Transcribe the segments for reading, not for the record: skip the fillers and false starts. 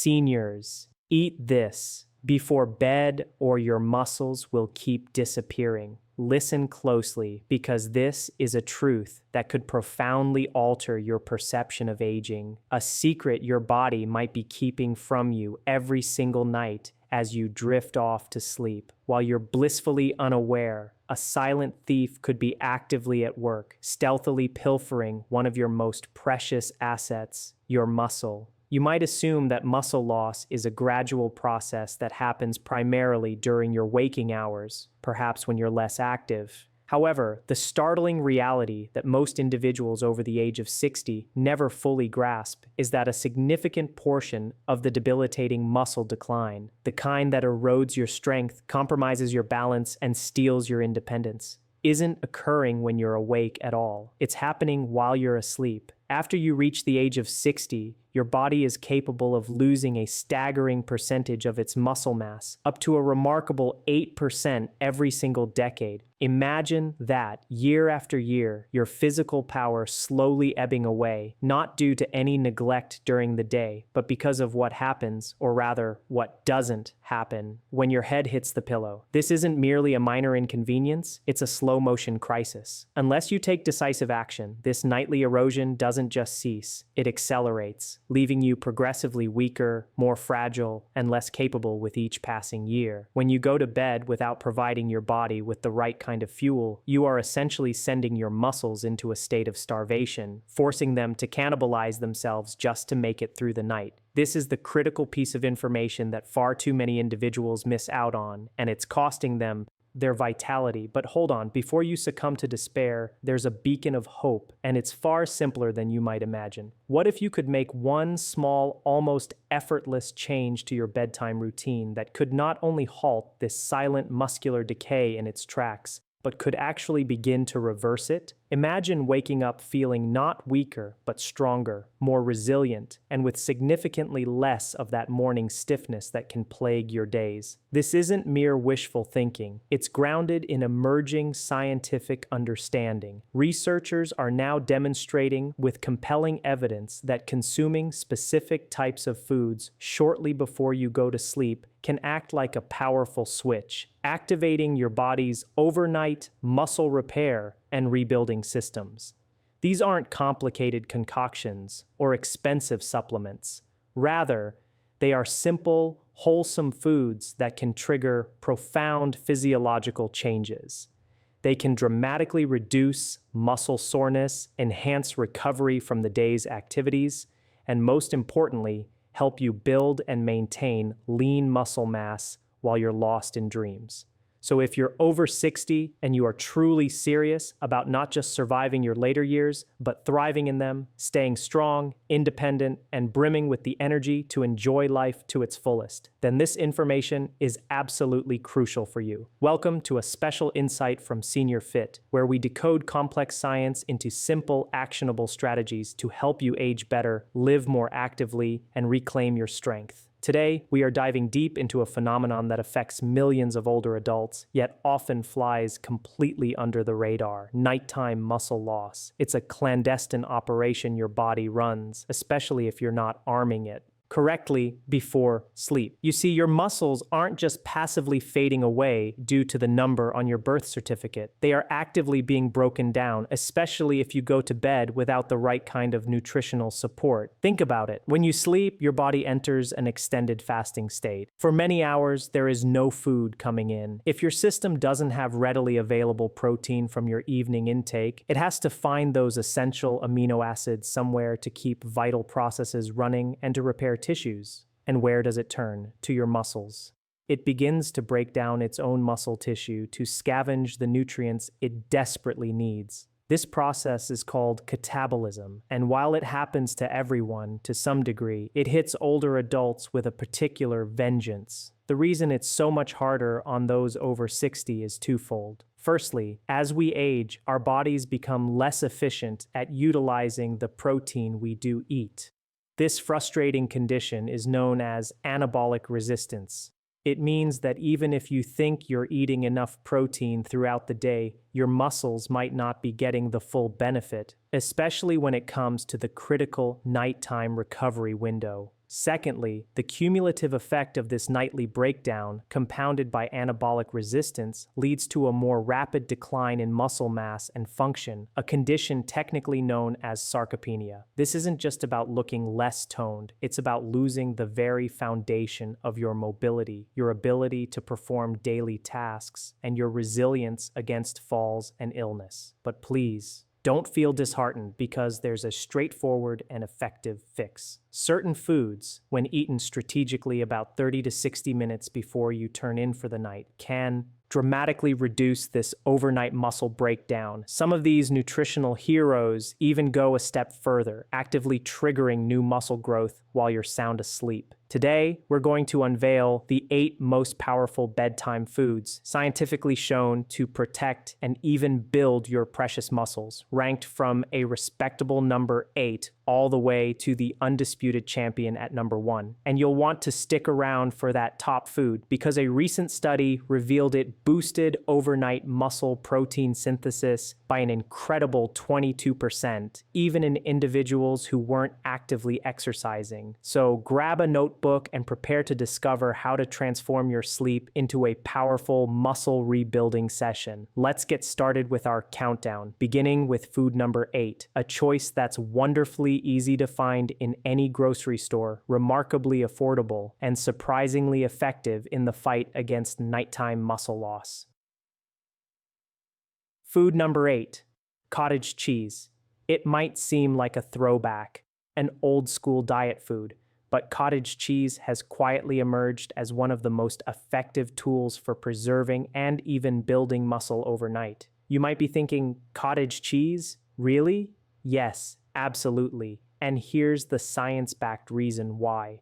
Seniors, eat this before bed or your muscles will keep disappearing. Listen closely because this is a truth that could profoundly alter your perception of aging, a secret your body might be keeping from you every single night as you drift off to sleep. While you're blissfully unaware, a silent thief could be actively at work, stealthily pilfering one of your most precious assets, your muscle. You might assume that muscle loss is a gradual process that happens primarily during your waking hours, perhaps when you're less active. However, the startling reality that most individuals over the age of 60 never fully grasp is that a significant portion of the debilitating muscle decline, the kind that erodes your strength, compromises your balance, and steals your independence, isn't occurring when you're awake at all. It's happening while you're asleep. After you reach the age of 60, your body is capable of losing a staggering percentage of its muscle mass, up to a remarkable 8% every single decade. Imagine that, year after year, your physical power slowly ebbing away, not due to any neglect during the day, but because of what happens, or rather, what doesn't happen, when your head hits the pillow. This isn't merely a minor inconvenience, it's a slow-motion crisis. Unless you take decisive action, this nightly erosion doesn't just cease, it accelerates, leaving you progressively weaker, more fragile, and less capable with each passing year. When you go to bed without providing your body with the right kind of fuel, you are essentially sending your muscles into a state of starvation, forcing them to cannibalize themselves just to make it through the night. This is the critical piece of information that far too many individuals miss out on, and it's costing them their vitality. But hold on, before you succumb to despair, there's a beacon of hope, and it's far simpler than you might imagine. What if you could make one small, almost effortless change to your bedtime routine that could not only halt this silent muscular decay in its tracks, but could actually begin to reverse it? Imagine waking up feeling not weaker, but stronger, more resilient, and with significantly less of that morning stiffness that can plague your days. This isn't mere wishful thinking. It's grounded in emerging scientific understanding. Researchers are now demonstrating with compelling evidence that consuming specific types of foods shortly before you go to sleep can act like a powerful switch, activating your body's overnight muscle repair and rebuilding systems. These aren't complicated concoctions or expensive supplements. Rather, they are simple, wholesome foods that can trigger profound physiological changes. They can dramatically reduce muscle soreness, enhance recovery from the day's activities, and most importantly, help you build and maintain lean muscle mass while you're lost in dreams. So if you're over 60 and you are truly serious about not just surviving your later years, but thriving in them, staying strong, independent, and brimming with the energy to enjoy life to its fullest, then this information is absolutely crucial for you. Welcome to a special insight from Senior Fit, where we decode complex science into simple, actionable strategies to help you age better, live more actively, and reclaim your strength. Today, we are diving deep into a phenomenon that affects millions of older adults, yet often flies completely under the radar: nighttime muscle loss. It's a clandestine operation your body runs, especially if you're not arming it correctly before sleep. You see, your muscles aren't just passively fading away due to the number on your birth certificate. They are actively being broken down, especially if you go to bed without the right kind of nutritional support. Think about it. When you sleep, your body enters an extended fasting state. For many hours, there is no food coming in. If your system doesn't have readily available protein from your evening intake, it has to find those essential amino acids somewhere to keep vital processes running and to repair tissues. And where does it turn? To your muscles. It begins to break down its own muscle tissue to scavenge the nutrients it desperately needs. This process is called catabolism, and while it happens to everyone to some degree, it hits older adults with a particular vengeance. The reason it's so much harder on those over 60 is twofold. Firstly, as we age, our bodies become less efficient at utilizing the protein we do eat. This frustrating condition is known as anabolic resistance. It means that even if you think you're eating enough protein throughout the day, your muscles might not be getting the full benefit, especially when it comes to the critical nighttime recovery window. Secondly, the cumulative effect of this nightly breakdown, compounded by anabolic resistance, leads to a more rapid decline in muscle mass and function, a condition technically known as sarcopenia. This isn't just about looking less toned, it's about losing the very foundation of your mobility, your ability to perform daily tasks, and your resilience against falls and illness. But please, don't feel disheartened because there's a straightforward and effective fix. Certain foods, when eaten strategically about 30 to 60 minutes before you turn in for the night, can dramatically reduce this overnight muscle breakdown. Some of these nutritional heroes even go a step further, actively triggering new muscle growth while you're sound asleep. Today, we're going to unveil the 8 most powerful bedtime foods, scientifically shown to protect and even build your precious muscles, ranked from a respectable number 8 all the way to the undisputed champion at number 1. And you'll want to stick around for that top food because a recent study revealed it boosted overnight muscle protein synthesis by an incredible 22%, even in individuals who weren't actively exercising. So grab a notebook and prepare to discover how to transform your sleep into a powerful muscle rebuilding session. Let's get started with our countdown, beginning with food number 8, a choice that's wonderfully easy to find in any grocery store, remarkably affordable, and surprisingly effective in the fight against nighttime muscle loss. Food number 8, cottage cheese. It might seem like a throwback, an old-school diet food, but cottage cheese has quietly emerged as one of the most effective tools for preserving and even building muscle overnight. You might be thinking, cottage cheese? Really? Yes, absolutely. And here's the science-backed reason why.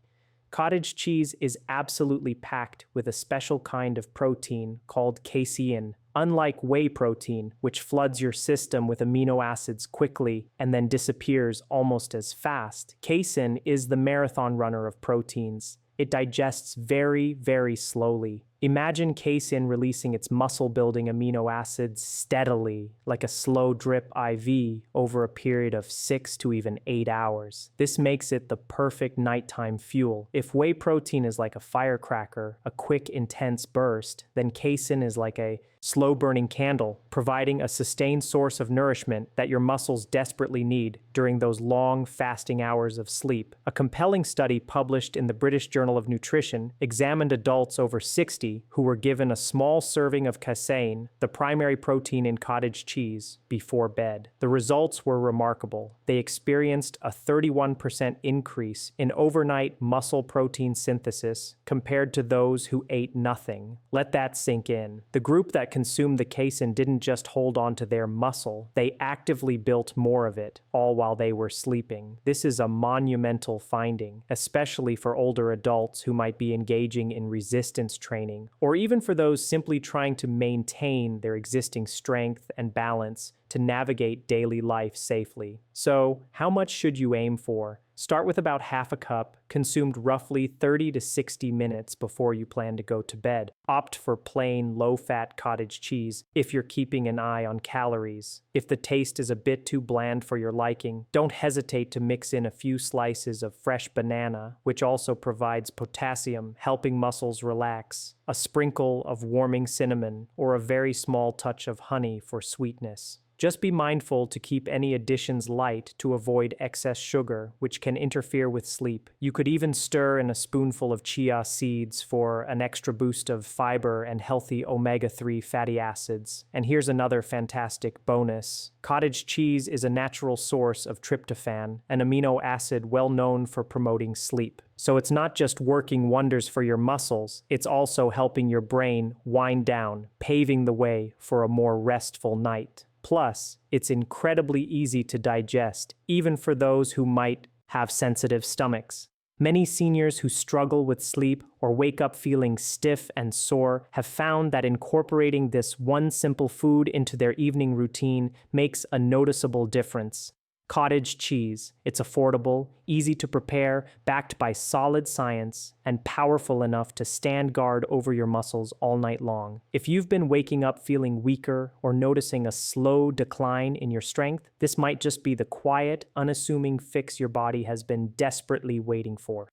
Cottage cheese is absolutely packed with a special kind of protein called casein. Unlike whey protein, which floods your system with amino acids quickly and then disappears almost as fast, casein is the marathon runner of proteins. It digests very, very slowly. Imagine casein releasing its muscle-building amino acids steadily, like a slow drip IV, over a period of 6 to even 8 hours. This makes it the perfect nighttime fuel. If whey protein is like a firecracker, a quick, intense burst, then casein is like a slow-burning candle, providing a sustained source of nourishment that your muscles desperately need during those long, fasting hours of sleep. A compelling study published in the British Journal of Nutrition examined adults over 60 who were given a small serving of casein, the primary protein in cottage cheese, before bed. The results were remarkable. They experienced a 31% increase in overnight muscle protein synthesis compared to those who ate nothing. Let that sink in. The group that consumed the casein didn't just hold on to their muscle, they actively built more of it, all while they were sleeping. This is a monumental finding, especially for older adults who might be engaging in resistance training, or even for those simply trying to maintain their existing strength and balance to navigate daily life safely. So, how much should you aim for? Start with about half a cup, consumed roughly 30 to 60 minutes before you plan to go to bed. Opt for plain, low-fat cottage cheese if you're keeping an eye on calories. If the taste is a bit too bland for your liking, don't hesitate to mix in a few slices of fresh banana, which also provides potassium, helping muscles relax, a sprinkle of warming cinnamon, or a very small touch of honey for sweetness. Just be mindful to keep any additions light to avoid excess sugar, which can interfere with sleep. You could even stir in a spoonful of chia seeds for an extra boost of fiber and healthy omega-3 fatty acids. And here's another fantastic bonus. Cottage cheese is a natural source of tryptophan, an amino acid well known for promoting sleep. So it's not just working wonders for your muscles, it's also helping your brain wind down, paving the way for a more restful night. Plus, it's incredibly easy to digest, even for those who might have sensitive stomachs. Many seniors who struggle with sleep or wake up feeling stiff and sore have found that incorporating this one simple food into their evening routine makes a noticeable difference. Cottage cheese. It's affordable, easy to prepare, backed by solid science, and powerful enough to stand guard over your muscles all night long. If you've been waking up feeling weaker or noticing a slow decline in your strength, this might just be the quiet, unassuming fix your body has been desperately waiting for.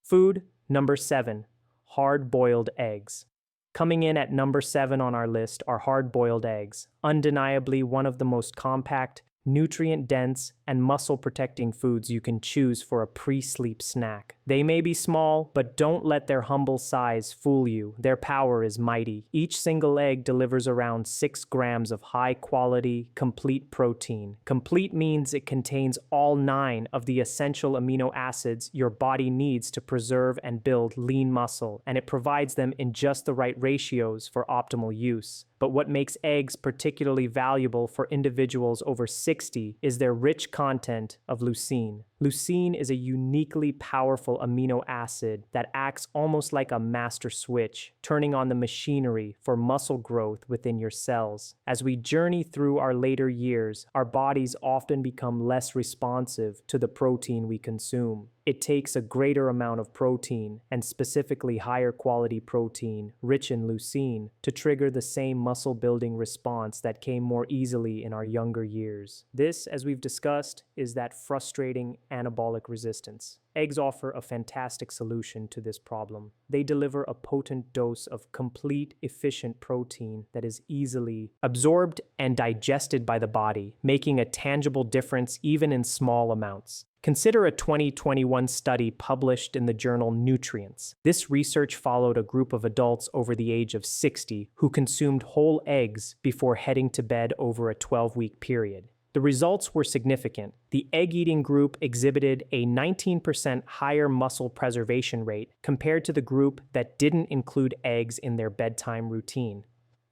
Food number 7, hard-boiled eggs. Coming in at number 7 on our list are hard-boiled eggs, undeniably one of the most compact, nutrient-dense, and muscle-protecting foods you can choose for a pre-sleep snack. They may be small, but don't let their humble size fool you. Their power is mighty. Each single egg delivers around 6 grams of high-quality, complete protein. Complete means it contains all 9 of the essential amino acids your body needs to preserve and build lean muscle, and it provides them in just the right ratios for optimal use. But what makes eggs particularly valuable for individuals over 60 is their rich content of leucine. Leucine is a uniquely powerful amino acid that acts almost like a master switch, turning on the machinery for muscle growth within your cells. As we journey through our later years, our bodies often become less responsive to the protein we consume. It takes a greater amount of protein, and specifically higher quality protein, rich in leucine, to trigger the same muscle-building response that came more easily in our younger years. This, as we've discussed, is that frustrating anabolic resistance. Eggs offer a fantastic solution to this problem. They deliver a potent dose of complete, efficient protein that is easily absorbed and digested by the body, making a tangible difference even in small amounts. Consider a 2021 study published in the journal Nutrients. This research followed a group of adults over the age of 60 who consumed whole eggs before heading to bed over a 12-week period. The results were significant. The egg-eating group exhibited a 19% higher muscle preservation rate compared to the group that didn't include eggs in their bedtime routine.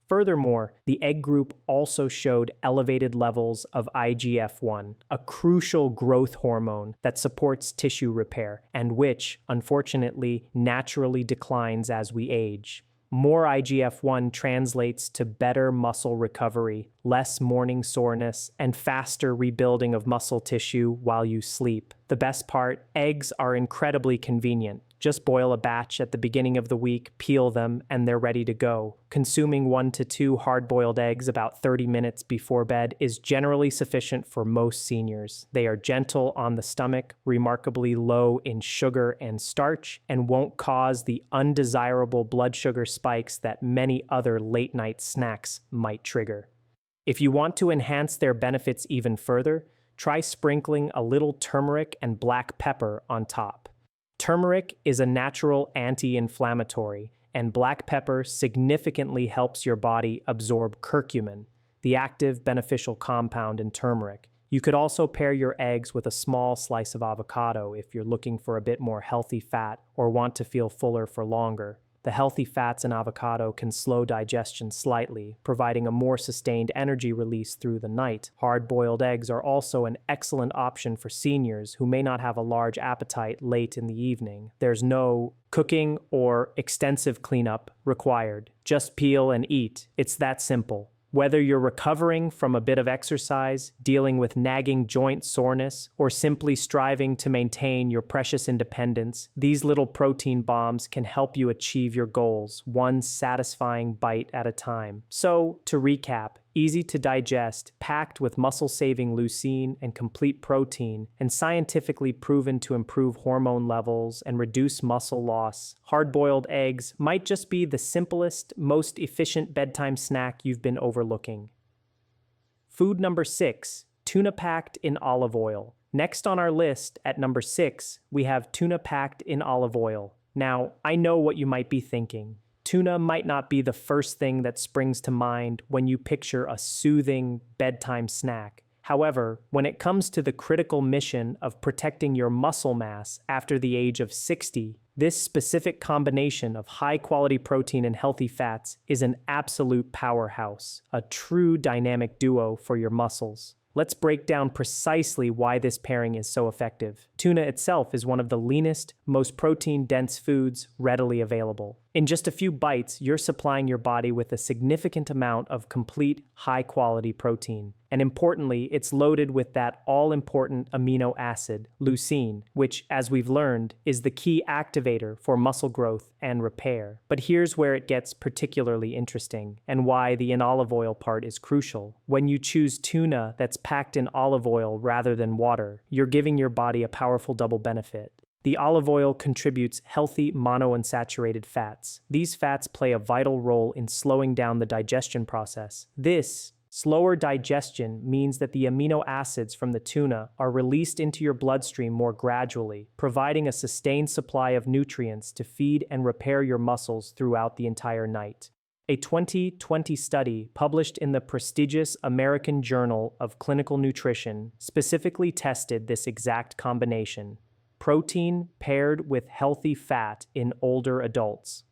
Furthermore, the egg group also showed elevated levels of IGF-1, a crucial growth hormone that supports tissue repair, and which, unfortunately, naturally declines as we age. More IGF-1 translates to better muscle recovery, less morning soreness, and faster rebuilding of muscle tissue while you sleep. The best part, eggs are incredibly convenient. Just boil a batch at the beginning of the week, peel them, and they're ready to go. Consuming 1 to 2 hard-boiled eggs about 30 minutes before bed is generally sufficient for most seniors. They are gentle on the stomach, remarkably low in sugar and starch, and won't cause the undesirable blood sugar spikes that many other late-night snacks might trigger. If you want to enhance their benefits even further, try sprinkling a little turmeric and black pepper on top. Turmeric is a natural anti-inflammatory, and black pepper significantly helps your body absorb curcumin, the active beneficial compound in turmeric. You could also pair your eggs with a small slice of avocado if you're looking for a bit more healthy fat or want to feel fuller for longer. The healthy fats in avocado can slow digestion slightly, providing a more sustained energy release through the night. Hard-boiled eggs are also an excellent option for seniors who may not have a large appetite late in the evening. There's no cooking or extensive cleanup required. Just peel and eat. It's that simple. Whether you're recovering from a bit of exercise, dealing with nagging joint soreness, or simply striving to maintain your precious independence, these little protein bombs can help you achieve your goals, one satisfying bite at a time. So, to recap, easy to digest, packed with muscle-saving leucine and complete protein, and scientifically proven to improve hormone levels and reduce muscle loss, hard-boiled eggs might just be the simplest, most efficient bedtime snack you've been overlooking. Food number 6, tuna packed in olive oil. Next on our list, at number 6, we have tuna packed in olive oil. Now, I know what you might be thinking. Tuna might not be the first thing that springs to mind when you picture a soothing bedtime snack. However, when it comes to the critical mission of protecting your muscle mass after the age of 60, this specific combination of high-quality protein and healthy fats is an absolute powerhouse, a true dynamic duo for your muscles. Let's break down precisely why this pairing is so effective. Tuna itself is one of the leanest, most protein-dense foods readily available. In just a few bites, you're supplying your body with a significant amount of complete, high-quality protein. And importantly, it's loaded with that all-important amino acid, leucine, which, as we've learned, is the key activator for muscle growth and repair. But here's where it gets particularly interesting, and why the in olive oil part is crucial. When you choose tuna that's packed in olive oil rather than water, you're giving your body a powerful double benefit. The olive oil contributes healthy monounsaturated fats. These fats play a vital role in slowing down the digestion process. This slower digestion means that the amino acids from the tuna are released into your bloodstream more gradually, providing a sustained supply of nutrients to feed and repair your muscles throughout the entire night. A 2020 study published in the prestigious American Journal of Clinical Nutrition specifically tested this exact combination: protein paired with healthy fat in older adults.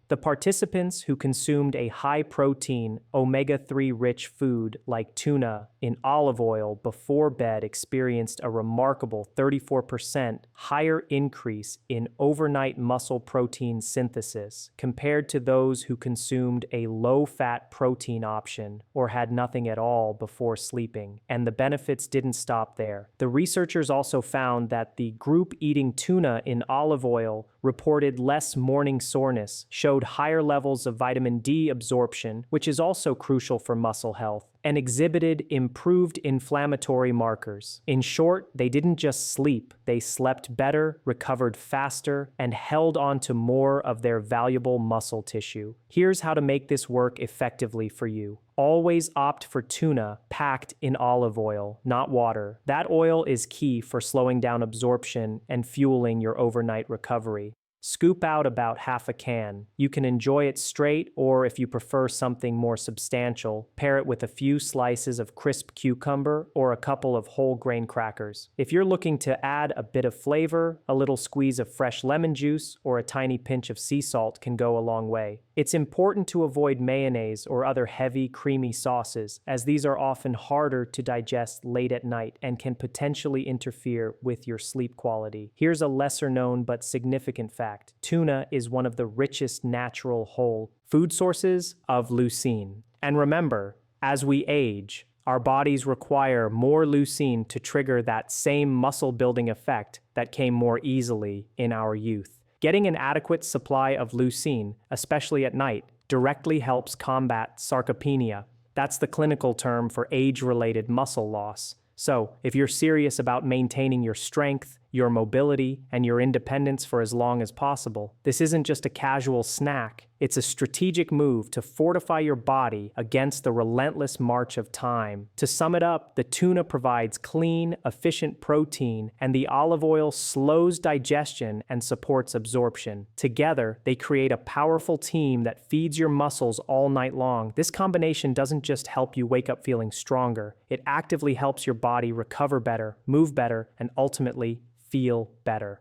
The participants who consumed a high-protein, omega-3 rich food like tuna in olive oil before bed experienced a remarkable 34% higher increase in overnight muscle protein synthesis compared to those who consumed a low-fat protein option or had nothing at all before sleeping. And the benefits didn't stop there. The researchers also found that the group eating tuna in olive oil reported less morning soreness, showed higher levels of vitamin D absorption, which is also crucial for muscle health, and exhibited improved inflammatory markers. In short, they didn't just sleep, they slept better, recovered faster, and held on to more of their valuable muscle tissue. Here's how to make this work effectively for you. Always opt for tuna packed in olive oil, not water. That oil is key for slowing down absorption and fueling your overnight recovery. Scoop out about half a can. You can enjoy it straight, or if you prefer something more substantial, pair it with a few slices of crisp cucumber or a couple of whole grain crackers. If you're looking to add a bit of flavor, a little squeeze of fresh lemon juice or a tiny pinch of sea salt can go a long way. It's important to avoid mayonnaise or other heavy, creamy sauces, as these are often harder to digest late at night and can potentially interfere with your sleep quality. Here's a lesser-known but significant fact. Tuna is one of the richest natural whole food sources of leucine. And remember, as we age, our bodies require more leucine to trigger that same muscle-building effect that came more easily in our youth. Getting an adequate supply of leucine, especially at night, directly helps combat sarcopenia. That's the clinical term for age-related muscle loss. So, if you're serious about maintaining your strength, your mobility, and your independence for as long as possible, this isn't just a casual snack. It's a strategic move to fortify your body against the relentless march of time. To sum it up, the tuna provides clean, efficient protein, and the olive oil slows digestion and supports absorption. Together, they create a powerful team that feeds your muscles all night long. This combination doesn't just help you wake up feeling stronger, it actively helps your body recover better, move better, and ultimately feel better.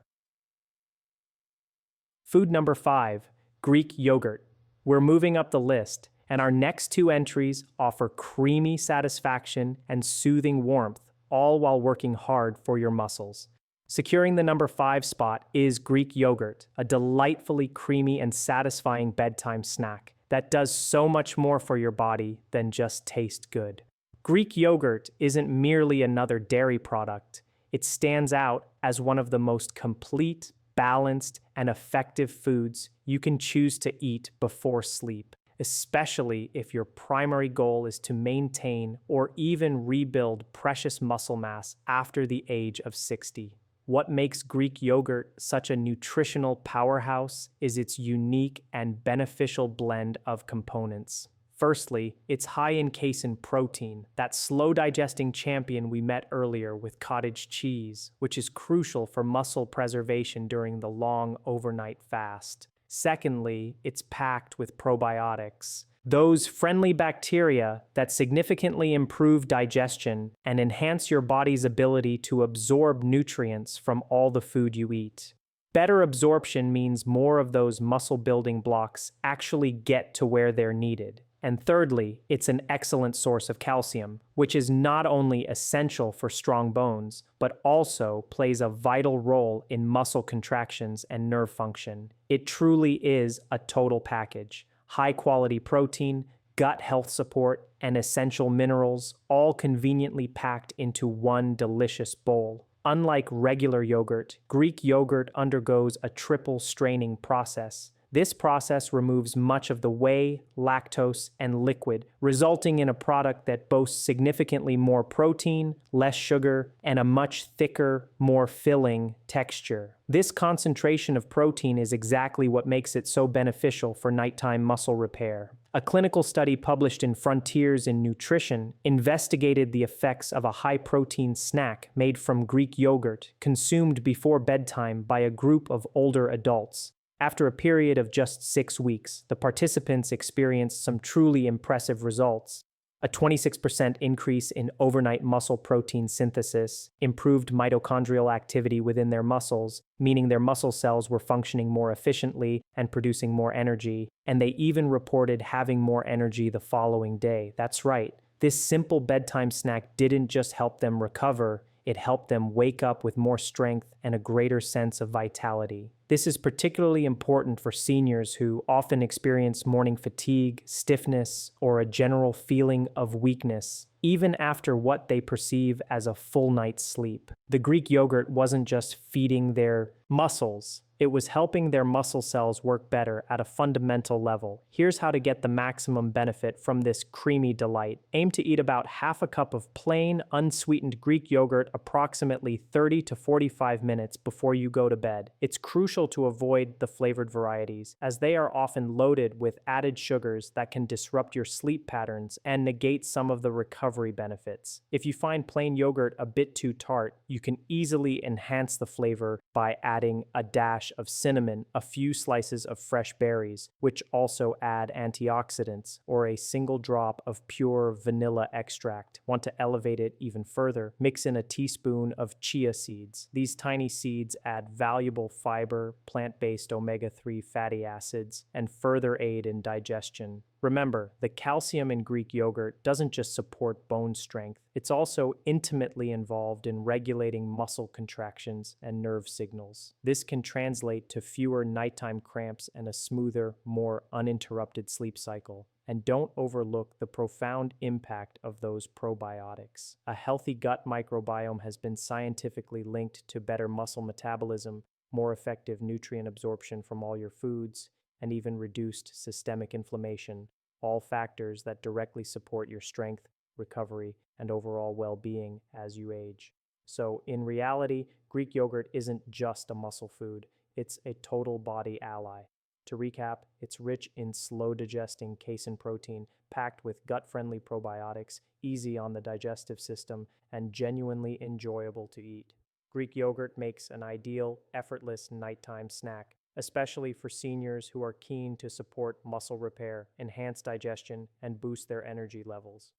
Food number 5, Greek yogurt. We're moving up the list, and our next two entries offer creamy satisfaction and soothing warmth, all while working hard for your muscles. Securing the number 5 spot is Greek yogurt, a delightfully creamy and satisfying bedtime snack that does so much more for your body than just taste good. Greek yogurt isn't merely another dairy product. It stands out as one of the most complete, balanced, and effective foods you can choose to eat before sleep, especially if your primary goal is to maintain or even rebuild precious muscle mass after the age of 60. What makes Greek yogurt such a nutritional powerhouse is its unique and beneficial blend of components. Firstly, it's high in casein protein, that slow-digesting champion we met earlier with cottage cheese, which is crucial for muscle preservation during the long overnight fast. Secondly, it's packed with probiotics, those friendly bacteria that significantly improve digestion and enhance your body's ability to absorb nutrients from all the food you eat. Better absorption means more of those muscle-building blocks actually get to where they're needed. And thirdly, it's an excellent source of calcium, which is not only essential for strong bones, but also plays a vital role in muscle contractions and nerve function. It truly is a total package. High-quality protein, gut health support, and essential minerals, all conveniently packed into one delicious bowl. Unlike regular yogurt, Greek yogurt undergoes a triple straining process. This process removes much of the whey, lactose, and liquid, resulting in a product that boasts significantly more protein, less sugar, and a much thicker, more filling texture. This concentration of protein is exactly what makes it so beneficial for nighttime muscle repair. A clinical study published in Frontiers in Nutrition investigated the effects of a high-protein snack made from Greek yogurt consumed before bedtime by a group of older adults. After a period of just 6 weeks, the participants experienced some truly impressive results. A 26% increase in overnight muscle protein synthesis, improved mitochondrial activity within their muscles, meaning their muscle cells were functioning more efficiently and producing more energy, and they even reported having more energy the following day. That's right, this simple bedtime snack didn't just help them recover, it helped them wake up with more strength and a greater sense of vitality. This is particularly important for seniors who often experience morning fatigue, stiffness, or a general feeling of weakness, even after what they perceive as a full night's sleep. The Greek yogurt wasn't just feeding their muscles, it was helping their muscle cells work better at a fundamental level. Here's how to get the maximum benefit from this creamy delight. Aim to eat about half a cup of plain, unsweetened Greek yogurt approximately 30 to 45 minutes before you go to bed. It's crucial to avoid the flavored varieties, as they are often loaded with added sugars that can disrupt your sleep patterns and negate some of the recovery benefits. If you find plain yogurt a bit too tart, you can easily enhance the flavor by adding a dash of cinnamon, a few slices of fresh berries, which also add antioxidants, or a single drop of pure vanilla extract. Want to elevate it even further? Mix in a teaspoon of chia seeds. These tiny seeds add valuable fiber, plant-based omega-3 fatty acids, and further aid in digestion. Remember, the calcium in Greek yogurt doesn't just support bone strength, it's also intimately involved in regulating muscle contractions and nerve signals. This can translate to fewer nighttime cramps and a smoother, more uninterrupted sleep cycle. And don't overlook the profound impact of those probiotics. A healthy gut microbiome has been scientifically linked to better muscle metabolism, more effective nutrient absorption from all your foods, and even reduced systemic inflammation, all factors that directly support your strength, recovery, and overall well-being as you age. So, in reality, Greek yogurt isn't just a muscle food, it's a total body ally. To recap, it's rich in slow-digesting casein protein, packed with gut-friendly probiotics, easy on the digestive system, and genuinely enjoyable to eat. Greek yogurt makes an ideal, effortless nighttime snack, especially for seniors who are keen to support muscle repair, enhance digestion, and boost their energy levels.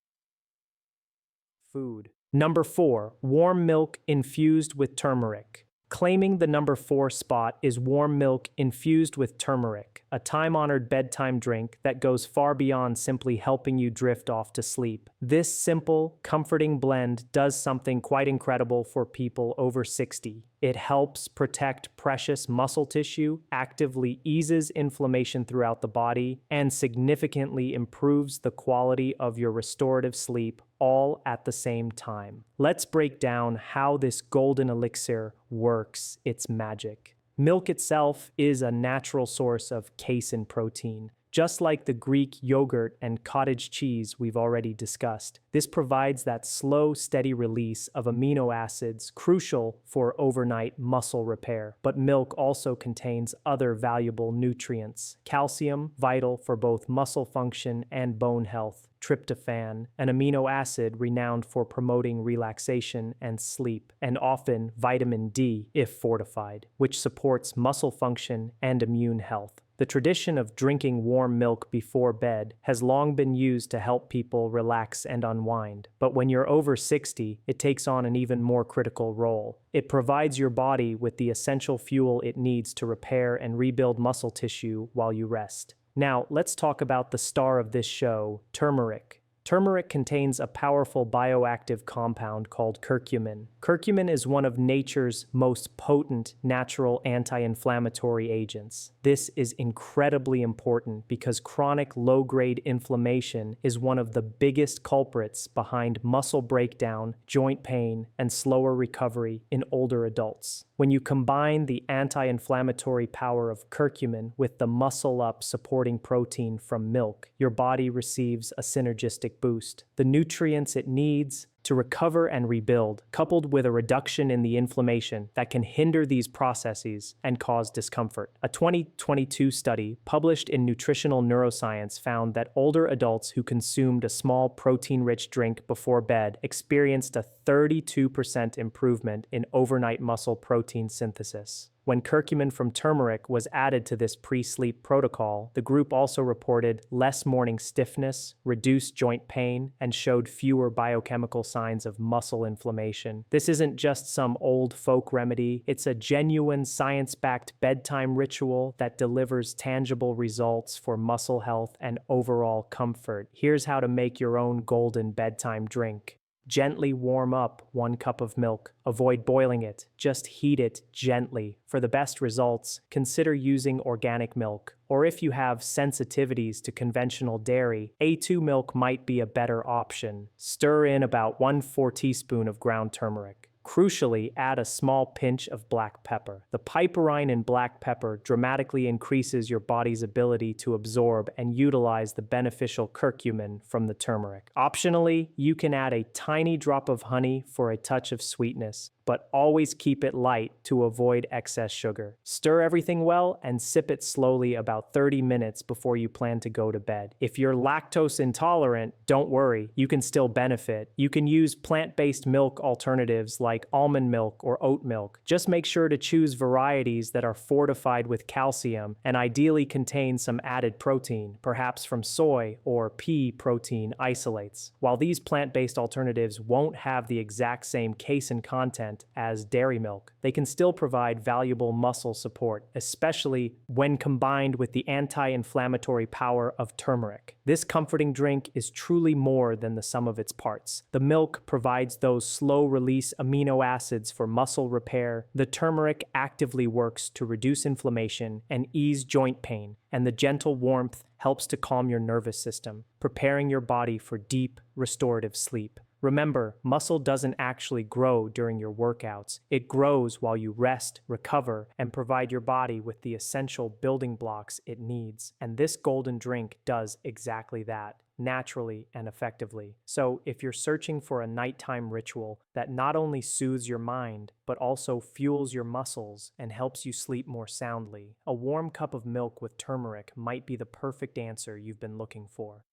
Food. Number 4, warm milk infused with turmeric. Claiming the number 4 spot is warm milk infused with turmeric, a time-honored bedtime drink that goes far beyond simply helping you drift off to sleep. This simple, comforting blend does something quite incredible for people over 60. It helps protect precious muscle tissue, actively eases inflammation throughout the body, and significantly improves the quality of your restorative sleep, all at the same time. Let's break down how this golden elixir works its magic. Milk itself is a natural source of casein protein. Just like the Greek yogurt and cottage cheese we've already discussed, this provides that slow, steady release of amino acids crucial for overnight muscle repair. But milk also contains other valuable nutrients. Calcium, vital for both muscle function and bone health. Tryptophan, an amino acid renowned for promoting relaxation and sleep, and often vitamin D if fortified, which supports muscle function and immune health. The tradition of drinking warm milk before bed has long been used to help people relax and unwind, but when you're over 60, it takes on an even more critical role. It provides your body with the essential fuel it needs to repair and rebuild muscle tissue while you rest. Now, let's talk about the star of this show, turmeric. Turmeric contains a powerful bioactive compound called curcumin. Curcumin is one of nature's most potent natural anti-inflammatory agents. This is incredibly important because chronic low-grade inflammation is one of the biggest culprits behind muscle breakdown, joint pain, and slower recovery in older adults. When you combine the anti-inflammatory power of curcumin with the muscle-up supporting protein from milk, your body receives a synergistic boost. The nutrients it needs to recover and rebuild, coupled with a reduction in the inflammation that can hinder these processes and cause discomfort. A 2022 study published in Nutritional Neuroscience found that older adults who consumed a small protein-rich drink before bed experienced a 32% improvement in overnight muscle protein synthesis. When curcumin from turmeric was added to this pre-sleep protocol, the group also reported less morning stiffness, reduced joint pain, and showed fewer biochemical signs of muscle inflammation. This isn't just some old folk remedy, it's a genuine science-backed bedtime ritual that delivers tangible results for muscle health and overall comfort. Here's how to make your own golden bedtime drink. Gently warm up 1 cup of milk. Avoid boiling it, just heat it gently. For the best results, consider using organic milk. Or if you have sensitivities to conventional dairy, A2 milk might be a better option. Stir in about 1/4 teaspoon of ground turmeric. Crucially, add a small pinch of black pepper. The piperine in black pepper dramatically increases your body's ability to absorb and utilize the beneficial curcumin from the turmeric. Optionally, you can add a tiny drop of honey for a touch of sweetness, but always keep it light to avoid excess sugar. Stir everything well and sip it slowly about 30 minutes before you plan to go to bed. If you're lactose intolerant, don't worry, you can still benefit. You can use plant-based milk alternatives like almond milk or oat milk. Just make sure to choose varieties that are fortified with calcium and ideally contain some added protein, perhaps from soy or pea protein isolates. While these plant-based alternatives won't have the exact same casein content as dairy milk, they can still provide valuable muscle support, especially when combined with the anti-inflammatory power of turmeric. This comforting drink is truly more than the sum of its parts. The milk provides those slow-release amino acids for muscle repair, the turmeric actively works to reduce inflammation and ease joint pain, and the gentle warmth helps to calm your nervous system, preparing your body for deep, restorative sleep. Remember, muscle doesn't actually grow during your workouts. It grows while you rest, recover, and provide your body with the essential building blocks it needs. And this golden drink does exactly that, naturally and effectively. So if you're searching for a nighttime ritual that not only soothes your mind, but also fuels your muscles and helps you sleep more soundly, a warm cup of milk with turmeric might be the perfect answer you've been looking for.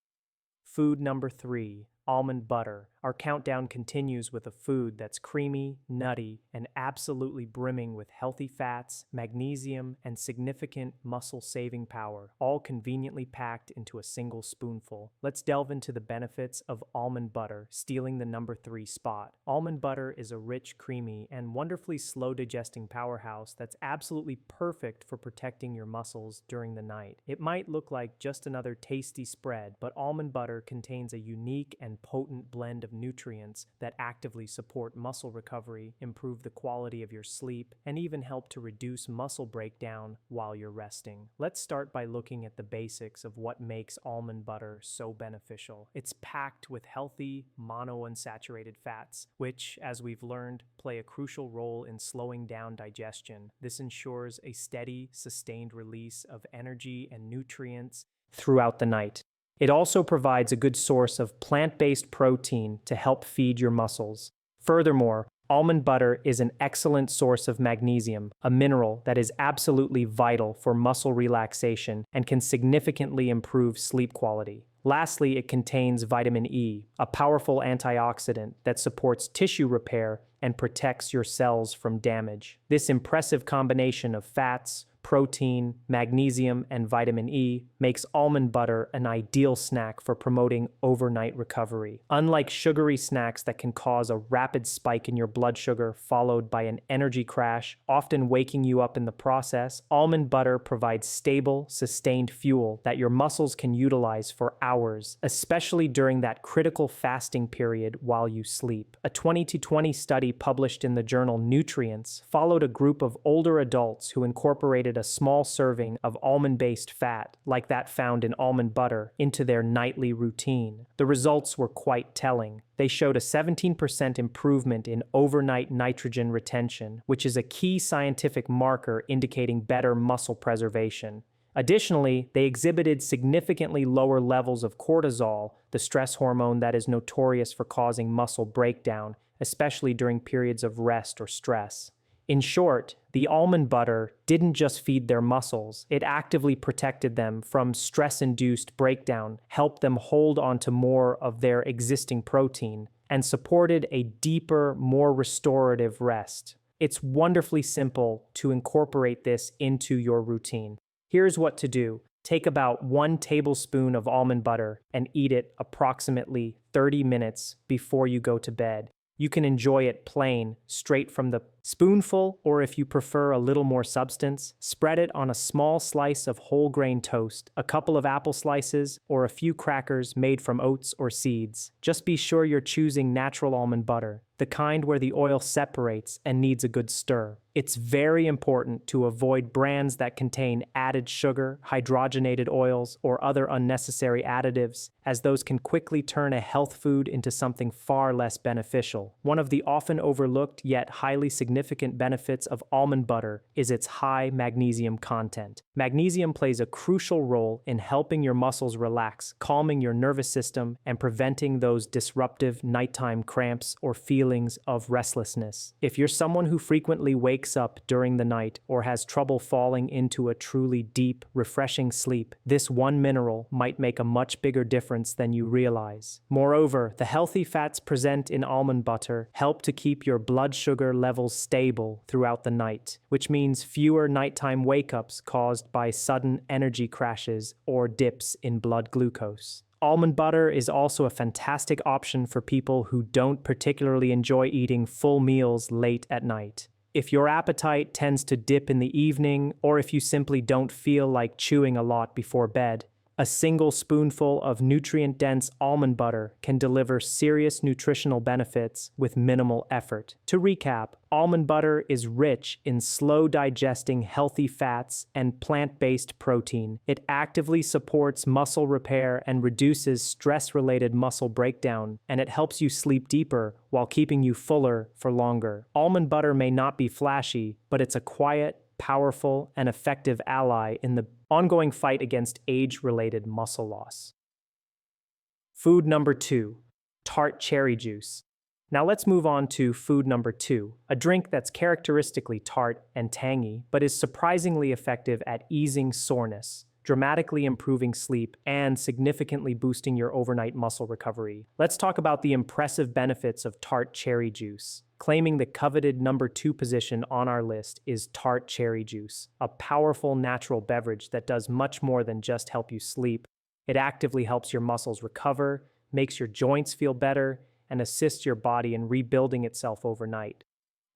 Food number 3. Almond butter. Our countdown continues with a food that's creamy, nutty, and absolutely brimming with healthy fats, magnesium, and significant muscle-saving power, all conveniently packed into a single spoonful. Let's delve into the benefits of almond butter, stealing the number 3 spot. Almond butter is a rich, creamy, and wonderfully slow-digesting powerhouse that's absolutely perfect for protecting your muscles during the night. It might look like just another tasty spread, but almond butter contains a unique and potent blend of nutrients that actively support muscle recovery, improve the quality of your sleep, and even help to reduce muscle breakdown while you're resting. Let's start by looking at the basics of what makes almond butter so beneficial. It's packed with healthy monounsaturated fats, which, as we've learned, play a crucial role in slowing down digestion. This ensures a steady, sustained release of energy and nutrients throughout the night. It also provides a good source of plant-based protein to help feed your muscles. Furthermore, almond butter is an excellent source of magnesium, a mineral that is absolutely vital for muscle relaxation and can significantly improve sleep quality. Lastly, it contains vitamin E, a powerful antioxidant that supports tissue repair and protects your cells from damage. This impressive combination of fats, protein, magnesium, and vitamin E makes almond butter an ideal snack for promoting overnight recovery. Unlike sugary snacks that can cause a rapid spike in your blood sugar followed by an energy crash, often waking you up in the process, almond butter provides stable, sustained fuel that your muscles can utilize for hours, especially during that critical fasting period while you sleep. A 2020 study published in the journal Nutrients followed a group of older adults who incorporated a small serving of almond-based fat, like that found in almond butter, into their nightly routine. The results were quite telling. They showed a 17% improvement in overnight nitrogen retention, which is a key scientific marker indicating better muscle preservation. Additionally, they exhibited significantly lower levels of cortisol, the stress hormone that is notorious for causing muscle breakdown, especially during periods of rest or stress. In short, the almond butter didn't just feed their muscles, it actively protected them from stress-induced breakdown, helped them hold onto more of their existing protein, and supported a deeper, more restorative rest. It's wonderfully simple to incorporate this into your routine. Here's what to do. Take about 1 tablespoon of almond butter and eat it approximately 30 minutes before you go to bed. You can enjoy it plain, straight from the spoonful, or if you prefer a little more substance, spread it on a small slice of whole grain toast, a couple of apple slices, or a few crackers made from oats or seeds. Just be sure you're choosing natural almond butter, the kind where the oil separates and needs a good stir. It's very important to avoid brands that contain added sugar, hydrogenated oils, or other unnecessary additives, as those can quickly turn a health food into something far less beneficial. One of the often overlooked yet highly significant benefits of almond butter is its high magnesium content. Magnesium plays a crucial role in helping your muscles relax, calming your nervous system, and preventing those disruptive nighttime cramps or feelings of restlessness. If you're someone who frequently wakes up during the night or has trouble falling into a truly deep, refreshing sleep, this one mineral might make a much bigger difference than you realize. Moreover, the healthy fats present in almond butter help to keep your blood sugar levels stable throughout the night, which means fewer nighttime wake-ups caused by sudden energy crashes or dips in blood glucose. Almond butter is also a fantastic option for people who don't particularly enjoy eating full meals late at night. If your appetite tends to dip in the evening, or if you simply don't feel like chewing a lot before bed, a single spoonful of nutrient-dense almond butter can deliver serious nutritional benefits with minimal effort. To recap, almond butter is rich in slow-digesting healthy fats and plant-based protein. It actively supports muscle repair and reduces stress-related muscle breakdown, and it helps you sleep deeper while keeping you fuller for longer. Almond butter may not be flashy, but it's a quiet, powerful, and effective ally in the ongoing fight against age-related muscle loss. Food number 2, tart cherry juice. Now let's move on to food number 2, a drink that's characteristically tart and tangy, but is surprisingly effective at easing soreness, dramatically improving sleep, and significantly boosting your overnight muscle recovery. Let's talk about the impressive benefits of tart cherry juice. Claiming the coveted number 2 position on our list is tart cherry juice, a powerful natural beverage that does much more than just help you sleep. It actively helps your muscles recover, makes your joints feel better, and assists your body in rebuilding itself overnight.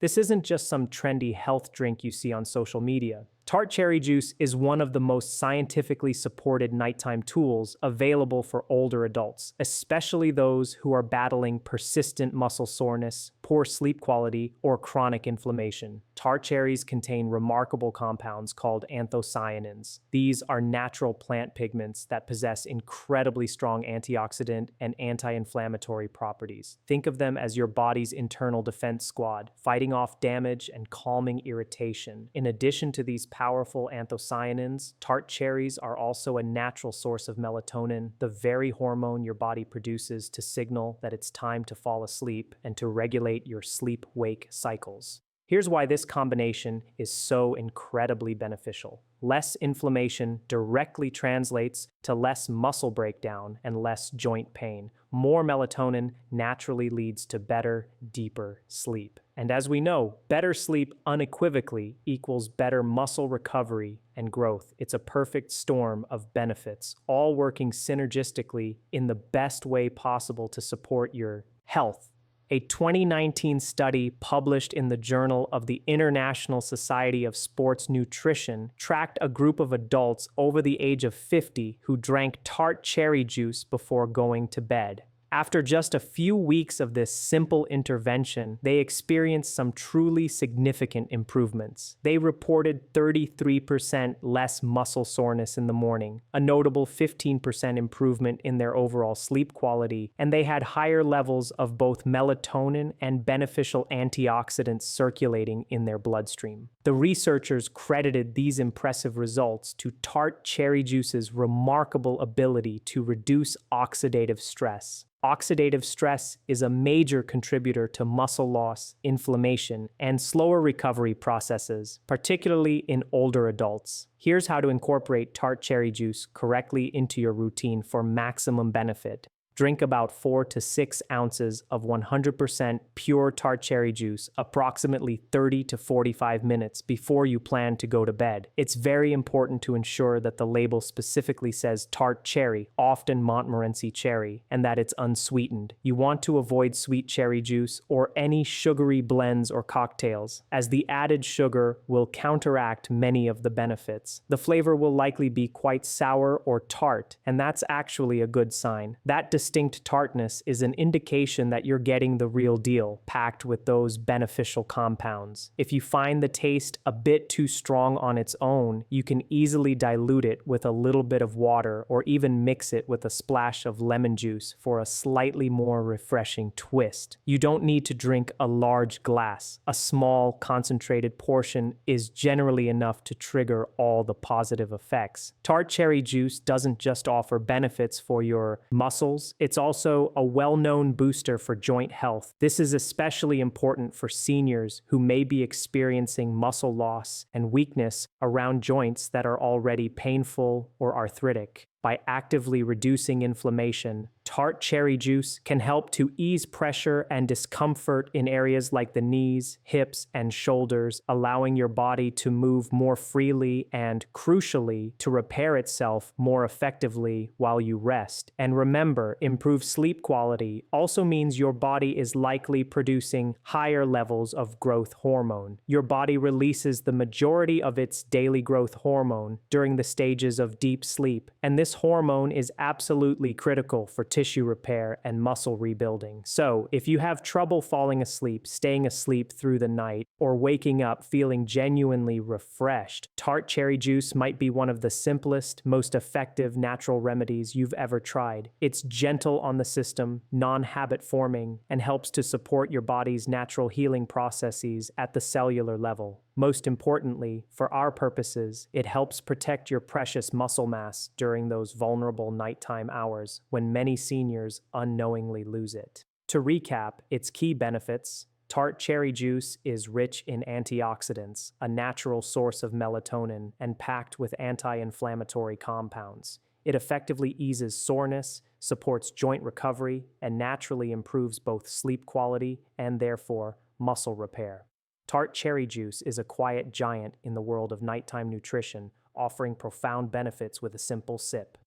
This isn't just some trendy health drink you see on social media. Tart cherry juice is one of the most scientifically supported nighttime tools available for older adults, especially those who are battling persistent muscle soreness, poor sleep quality, or chronic inflammation. Tart cherries contain remarkable compounds called anthocyanins. These are natural plant pigments that possess incredibly strong antioxidant and anti-inflammatory properties. Think of them as your body's internal defense squad, fighting off damage and calming irritation. In addition to these powerful anthocyanins, tart cherries are also a natural source of melatonin, the very hormone your body produces to signal that it's time to fall asleep and to regulate your sleep-wake cycles. Here's why this combination is so incredibly beneficial. Less inflammation directly translates to less muscle breakdown and less joint pain. More melatonin naturally leads to better, deeper sleep. And as we know, better sleep unequivocally equals better muscle recovery and growth. It's a perfect storm of benefits, all working synergistically in the best way possible to support your health. A 2019 study published in the Journal of the International Society of Sports Nutrition tracked a group of adults over the age of 50 who drank tart cherry juice before going to bed. After just a few weeks of this simple intervention, they experienced some truly significant improvements. They reported 33% less muscle soreness in the morning, a notable 15% improvement in their overall sleep quality, and they had higher levels of both melatonin and beneficial antioxidants circulating in their bloodstream. The researchers credited these impressive results to tart cherry juice's remarkable ability to reduce oxidative stress. Oxidative stress is a major contributor to muscle loss, inflammation, and slower recovery processes, particularly in older adults. Here's how to incorporate tart cherry juice correctly into your routine for maximum benefit. Drink about 4 to 6 ounces of 100% pure tart cherry juice approximately 30 to 45 minutes before you plan to go to bed. It's very important to ensure that the label specifically says tart cherry, often Montmorency cherry, and that it's unsweetened. You want to avoid sweet cherry juice or any sugary blends or cocktails, as the added sugar will counteract many of the benefits. The flavor will likely be quite sour or tart, and that's actually a good sign. That distinct tartness is an indication that you're getting the real deal, packed with those beneficial compounds. If you find the taste a bit too strong on its own, you can easily dilute it with a little bit of water or even mix it with a splash of lemon juice for a slightly more refreshing twist. You don't need to drink a large glass. A small, concentrated portion is generally enough to trigger all the positive effects. Tart cherry juice doesn't just offer benefits for your muscles, it's also a well-known booster for joint health. This is especially important for seniors who may be experiencing muscle loss and weakness around joints that are already painful or arthritic. By actively reducing inflammation, tart cherry juice can help to ease pressure and discomfort in areas like the knees, hips, and shoulders, allowing your body to move more freely and, crucially, to repair itself more effectively while you rest. And remember, improved sleep quality also means your body is likely producing higher levels of growth hormone. Your body releases the majority of its daily growth hormone during the stages of deep sleep, and this hormone is absolutely critical for tissue repair and muscle rebuilding. So, if you have trouble falling asleep, staying asleep through the night, or waking up feeling genuinely refreshed, tart cherry juice might be one of the simplest, most effective natural remedies you've ever tried. It's gentle on the system, non-habit forming, and helps to support your body's natural healing processes at the cellular level. Most importantly, for our purposes, it helps protect your precious muscle mass during those vulnerable nighttime hours when many seniors unknowingly lose it. To recap, its key benefits: tart cherry juice is rich in antioxidants, a natural source of melatonin, and packed with anti-inflammatory compounds. It effectively eases soreness, supports joint recovery, and naturally improves both sleep quality and, therefore, muscle repair. Tart cherry juice is a quiet giant in the world of nighttime nutrition, offering profound benefits with a simple sip.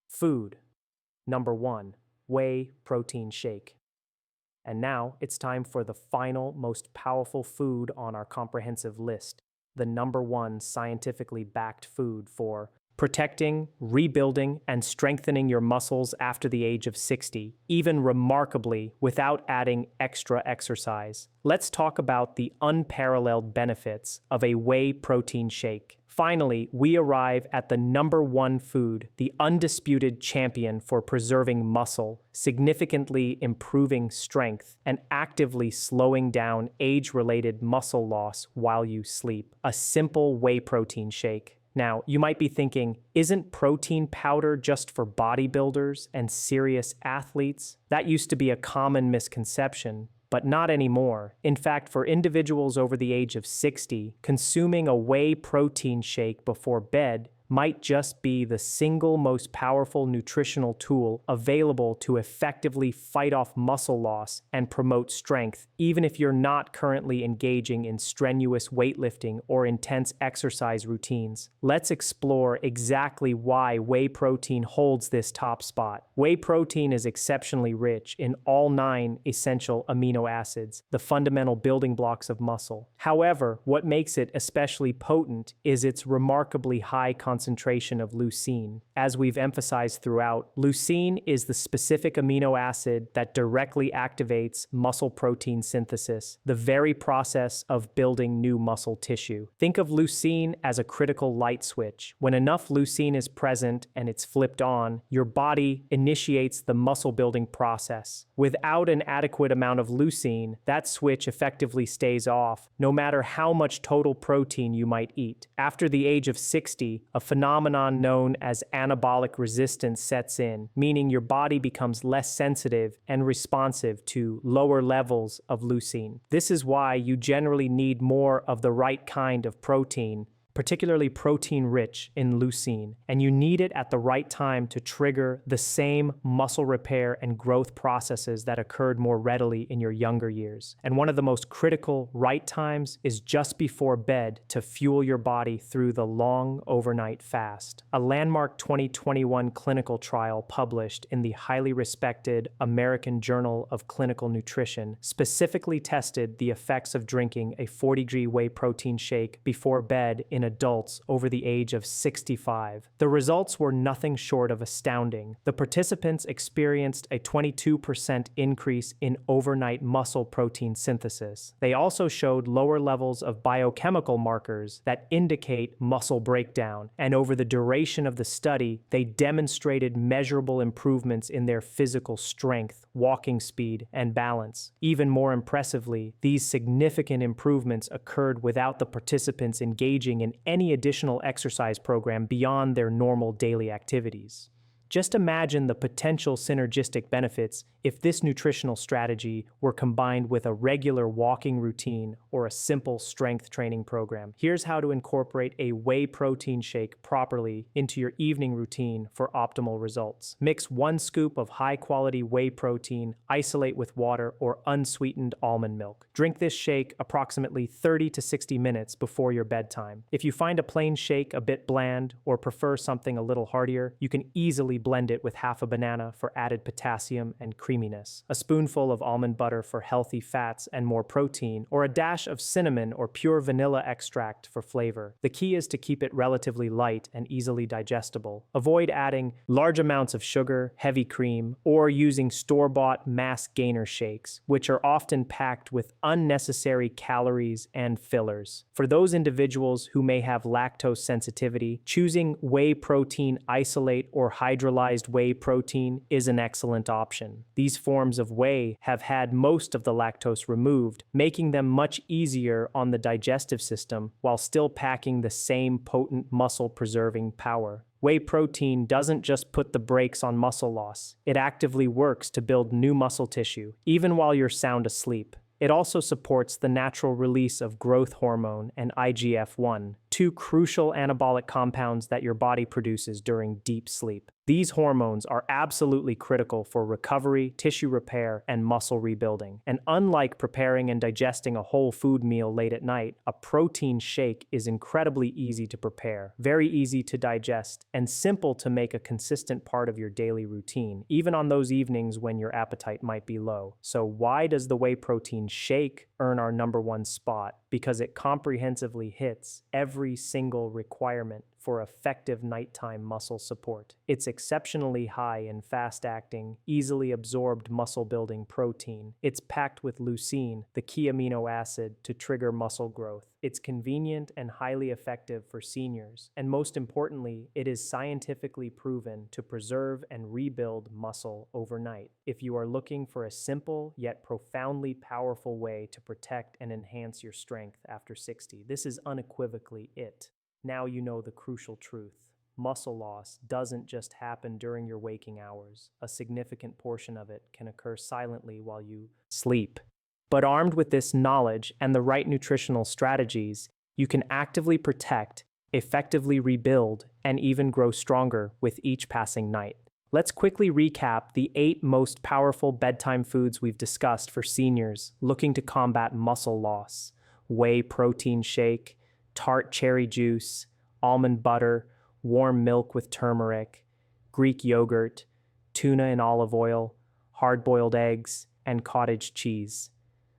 Food. Number 1. Whey protein shake. And now it's time for the final, most powerful food on our comprehensive list, the number 1 scientifically backed food for protecting, rebuilding, and strengthening your muscles after the age of 60, even remarkably without adding extra exercise. Let's talk about the unparalleled benefits of a whey protein shake. Finally, we arrive at the number 1 food, the undisputed champion for preserving muscle, significantly improving strength, and actively slowing down age-related muscle loss while you sleep. A simple whey protein shake. Now, you might be thinking, isn't protein powder just for bodybuilders and serious athletes? That used to be a common misconception, but not anymore. In fact, for individuals over the age of 60, consuming a whey protein shake before bed might just be the single most powerful nutritional tool available to effectively fight off muscle loss and promote strength, even if you're not currently engaging in strenuous weightlifting or intense exercise routines. Let's explore exactly why whey protein holds this top spot. Whey protein is exceptionally rich in all 9 essential amino acids, the fundamental building blocks of muscle. However, what makes it especially potent is its remarkably high concentration concentration of leucine. As we've emphasized throughout, leucine is the specific amino acid that directly activates muscle protein synthesis, the very process of building new muscle tissue. Think of leucine as a critical light switch. When enough leucine is present and it's flipped on, your body initiates the muscle building process. Without an adequate amount of leucine, that switch effectively stays off, no matter how much total protein you might eat. After the age of 60, a phenomenon known as anabolic resistance sets in, meaning your body becomes less sensitive and responsive to lower levels of leucine. This is why you generally need more of the right kind of protein, particularly protein-rich in leucine, and you need it at the right time to trigger the same muscle repair and growth processes that occurred more readily in your younger years. And one of the most critical right times is just before bed to fuel your body through the long overnight fast. A landmark 2021 clinical trial published in the highly respected American Journal of Clinical Nutrition specifically tested the effects of drinking a 40-degree whey protein shake before bed in adults over the age of 65. The results were nothing short of astounding. The participants experienced a 22% increase in overnight muscle protein synthesis. They also showed lower levels of biochemical markers that indicate muscle breakdown, and over the duration of the study, they demonstrated measurable improvements in their physical strength, walking speed, and balance. Even more impressively, these significant improvements occurred without the participants engaging in any additional exercise program beyond their normal daily activities. Just imagine the potential synergistic benefits if this nutritional strategy were combined with a regular walking routine or a simple strength training program. Here's how to incorporate a whey protein shake properly into your evening routine for optimal results. Mix 1 scoop of high-quality whey protein, isolate with water or unsweetened almond milk. Drink this shake approximately 30 to 60 minutes before your bedtime. If you find a plain shake a bit bland or prefer something a little heartier, you can easily blend it with half a banana for added potassium and creaminess, a spoonful of almond butter for healthy fats and more protein, or a dash of cinnamon or pure vanilla extract for flavor. The key is to keep it relatively light and easily digestible. Avoid adding large amounts of sugar, heavy cream, or using store-bought mass gainer shakes, which are often packed with unnecessary calories and fillers. For those individuals who may have lactose sensitivity, choosing whey protein isolate or hydrolyzed whey protein is an excellent option. These forms of whey have had most of the lactose removed, making them much easier on the digestive system while still packing the same potent muscle-preserving power. Whey protein doesn't just put the brakes on muscle loss. It actively works to build new muscle tissue, even while you're sound asleep. It also supports the natural release of growth hormone and IGF-1, two crucial anabolic compounds that your body produces during deep sleep. These hormones are absolutely critical for recovery, tissue repair, and muscle rebuilding. And unlike preparing and digesting a whole food meal late at night, a protein shake is incredibly easy to prepare, very easy to digest, and simple to make a consistent part of your daily routine, even on those evenings when your appetite might be low. So why does the whey protein shake earn our #1 spot? Because it comprehensively hits every single requirement for effective nighttime muscle support. It's exceptionally high in fast-acting, easily absorbed muscle-building protein. It's packed with leucine, the key amino acid to trigger muscle growth. It's convenient and highly effective for seniors. And most importantly, it is scientifically proven to preserve and rebuild muscle overnight. If you are looking for a simple yet profoundly powerful way to protect and enhance your strength after 60, this is unequivocally it. Now you know the crucial truth. Muscle loss doesn't just happen during your waking hours. A significant portion of it can occur silently while you sleep. But armed with this knowledge and the right nutritional strategies, you can actively protect, effectively rebuild, and even grow stronger with each passing night. Let's quickly recap the 8 most powerful bedtime foods we've discussed for seniors looking to combat muscle loss: whey protein shake, tart cherry juice, almond butter, warm milk with turmeric, Greek yogurt, tuna in olive oil, hard-boiled eggs, and cottage cheese.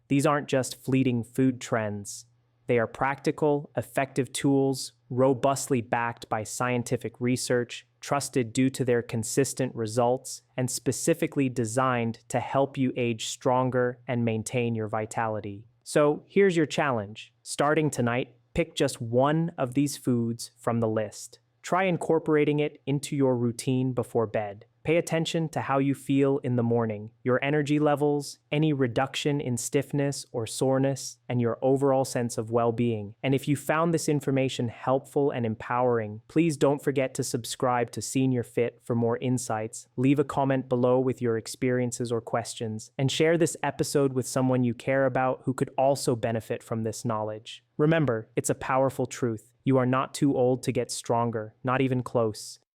These aren't just fleeting food trends. They are practical, effective tools robustly backed by scientific research, trusted due to their consistent results, and specifically designed to help you age stronger and maintain your vitality. So here's your challenge. Starting tonight, pick just one of these foods from the list. Try incorporating it into your routine before bed. Pay attention to how you feel in the morning, your energy levels, any reduction in stiffness or soreness, and your overall sense of well-being. And if you found this information helpful and empowering, please don't forget to subscribe to Senior Fit for more insights. Leave a comment below with your experiences or questions, and share this episode with someone you care about who could also benefit from this knowledge. Remember, it's a powerful truth. You are not too old to get stronger, not even close.